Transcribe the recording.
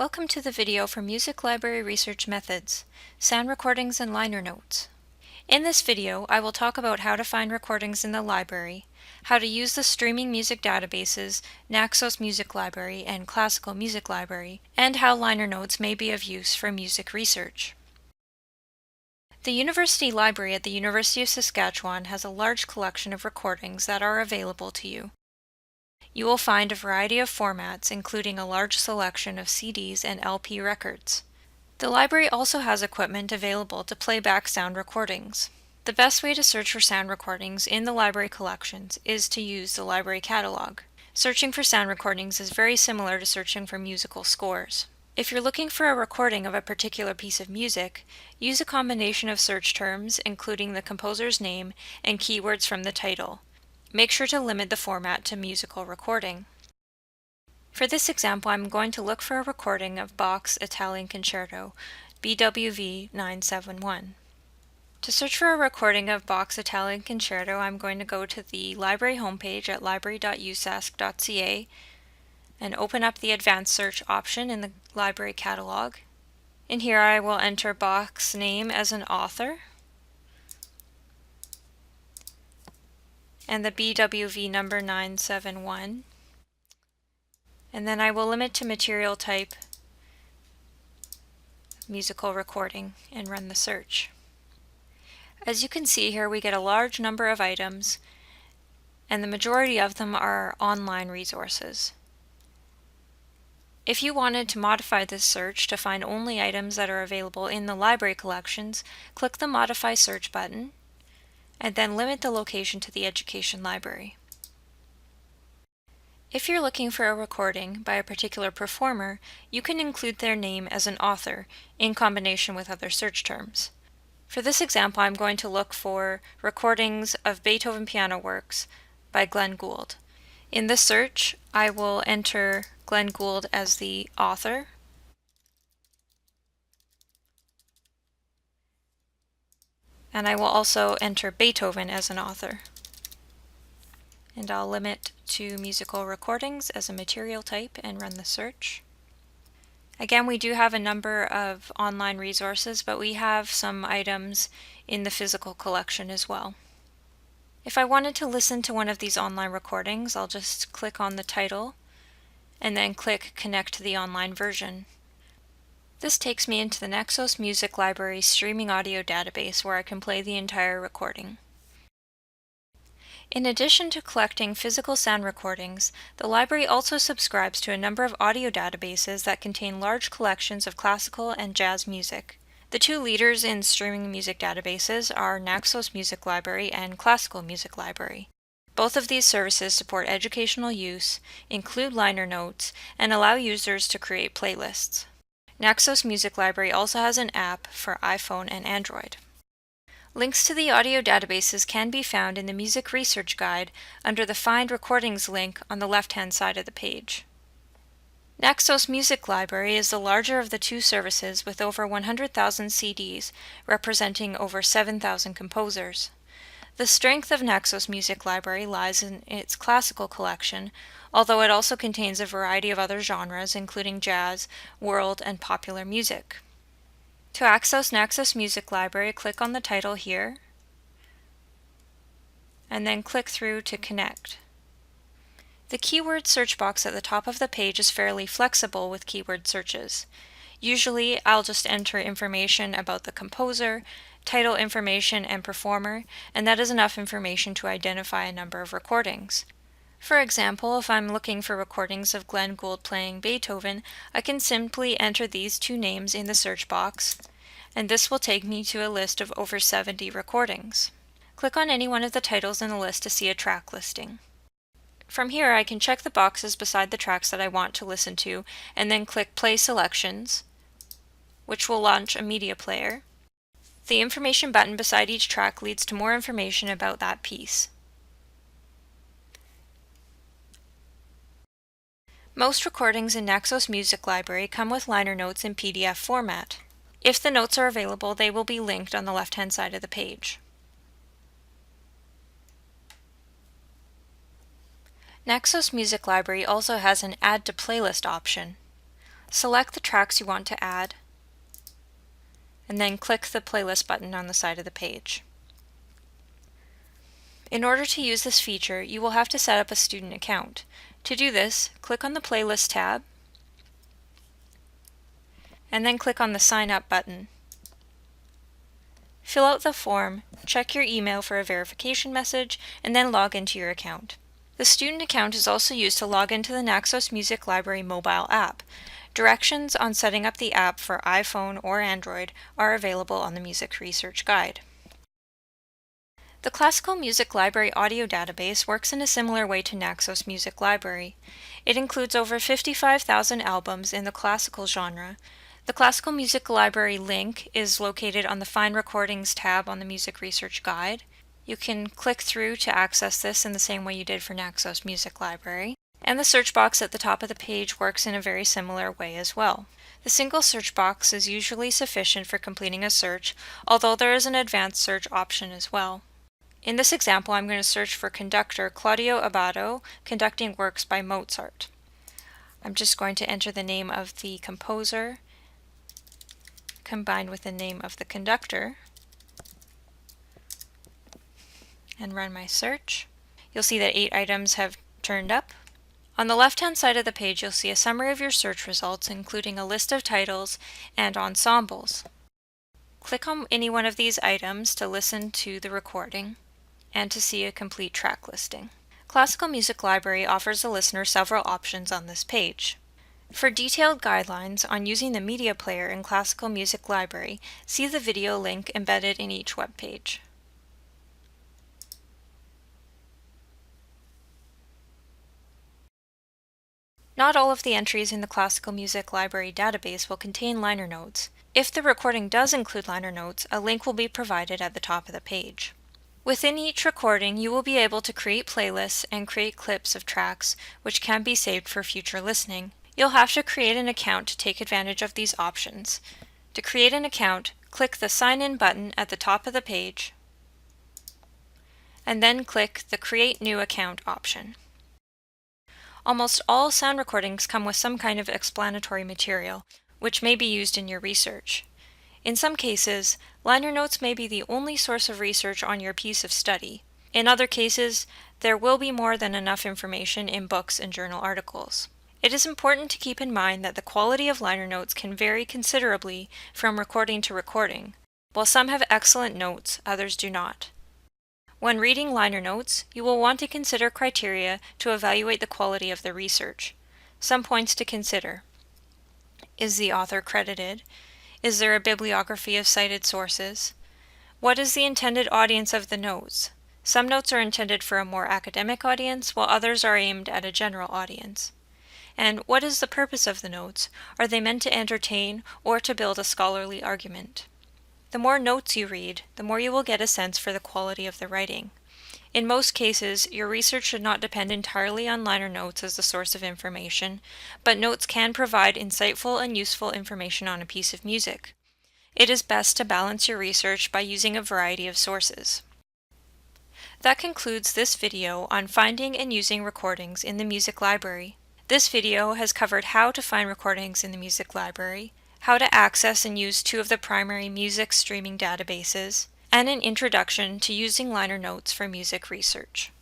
Welcome to the video for Music Library Research Methods, Sound Recordings and Liner Notes. In this video, I will talk about how to find recordings in the library, how to use the streaming music databases Naxos Music Library and Classical Music Library, and how liner notes may be of use for music research. The University Library at the University of Saskatchewan has a large collection of recordings that are available to you. You will find a variety of formats, including a large selection of CDs and LP records. The library also has equipment available to play back sound recordings. The best way to search for sound recordings in the library collections is to use the library catalog. Searching for sound recordings is very similar to searching for musical scores. If you're looking for a recording of a particular piece of music, use a combination of search terms, including the composer's name and keywords from the title. Make sure to limit the format to musical recording. For this example, I'm going to look for a recording of Bach's Italian Concerto, BWV 971. To search for a recording of Bach's Italian Concerto, I'm going to go to the library homepage at library.usask.ca and open up the advanced search option in the library catalog. In here, I will enter Bach's name as an author and the BWV number 971. And then I will limit to material type musical recording and run the search. As you can see here, we get a large number of items, and the majority of them are online resources. If you wanted to modify this search to find only items that are available in the library collections, click the Modify Search button, and then limit the location to the Education Library. If you're looking for a recording by a particular performer, you can include their name as an author in combination with other search terms. For this example, I'm going to look for recordings of Beethoven piano works by Glenn Gould. In the search, I will enter Glenn Gould as the author, and I will also enter Beethoven as an author. And I'll limit to musical recordings as a material type and run the search. Again, we do have a number of online resources, but we have some items in the physical collection as well. If I wanted to listen to one of these online recordings, I'll just click on the title and then click Connect to the online version. This takes me into the Naxos Music Library streaming audio database where I can play the entire recording. In addition to collecting physical sound recordings, the library also subscribes to a number of audio databases that contain large collections of classical and jazz music. The two leaders in streaming music databases are Naxos Music Library and Classical Music Library. Both of these services support educational use, include liner notes, and allow users to create playlists. Naxos Music Library also has an app for iPhone and Android. Links to the audio databases can be found in the Music Research Guide under the Find Recordings link on the left-hand side of the page. Naxos Music Library is the larger of the two services with over 100,000 CDs, representing over 7,000 composers. The strength of Naxos Music Library lies in its classical collection, although it also contains a variety of other genres, including jazz, world, and popular music. To access Naxos Music Library, click on the title here, and then click through to Connect. The keyword search box at the top of the page is fairly flexible with keyword searches. Usually, I'll just enter information about the composer, title information, and performer, and that is enough information to identify a number of recordings. For example, if I'm looking for recordings of Glenn Gould playing Beethoven, I can simply enter these two names in the search box, and this will take me to a list of over 70 recordings. Click on any one of the titles in the list to see a track listing. From here, I can check the boxes beside the tracks that I want to listen to, and then click Play Selections, which will launch a media player. The information button beside each track leads to more information about that piece. Most recordings in Naxos Music Library come with liner notes in PDF format. If the notes are available, they will be linked on the left-hand side of the page. Naxos Music Library also has an Add to Playlist option. Select the tracks you want to add, and then click the playlist button on the side of the page. In order to use this feature, you will have to set up a student account. To do this, click on the Playlist tab, and then click on the Sign Up button. Fill out the form, check your email for a verification message, and then log into your account. The student account is also used to log into the Naxos Music Library mobile app. Directions on setting up the app for iPhone or Android are available on the Music Research Guide. The Classical Music Library audio database works in a similar way to Naxos Music Library. It includes over 55,000 albums in the classical genre. The Classical Music Library link is located on the Find Recordings tab on the Music Research Guide. You can click through to access this in the same way you did for Naxos Music Library. And the search box at the top of the page works in a very similar way as well. The single search box is usually sufficient for completing a search, although there is an advanced search option as well. In this example, I'm going to search for conductor Claudio Abbado, conducting works by Mozart. I'm just going to enter the name of the composer combined with the name of the conductor and run my search. You'll see that 8 items have turned up. On the left-hand side of the page, you'll see a summary of your search results, including a list of titles and ensembles. Click on any one of these items to listen to the recording and to see a complete track listing. Classical Music Library offers the listener several options on this page. For detailed guidelines on using the media player in Classical Music Library, see the video link embedded in each web page. Not all of the entries in the Classical Music Library database will contain liner notes. If the recording does include liner notes, a link will be provided at the top of the page. Within each recording, you will be able to create playlists and create clips of tracks, which can be saved for future listening. You'll have to create an account to take advantage of these options. To create an account, click the Sign In button at the top of the page, and then click the Create New Account option. Almost all sound recordings come with some kind of explanatory material, which may be used in your research. In some cases, liner notes may be the only source of research on your piece of study. In other cases, there will be more than enough information in books and journal articles. It is important to keep in mind that the quality of liner notes can vary considerably from recording to recording. While some have excellent notes, others do not. When reading liner notes, you will want to consider criteria to evaluate the quality of the research. Some points to consider. Is the author credited? Is there a bibliography of cited sources? What is the intended audience of the notes? Some notes are intended for a more academic audience, while others are aimed at a general audience. And what is the purpose of the notes? Are they meant to entertain or to build a scholarly argument? The more notes you read, the more you will get a sense for the quality of the writing. In most cases, your research should not depend entirely on liner notes as the source of information, but notes can provide insightful and useful information on a piece of music. It is best to balance your research by using a variety of sources. That concludes this video on finding and using recordings in the music library. This video has covered how to find recordings in the music library, how to access and use 2 of the primary music streaming databases, and an introduction to using liner notes for music research.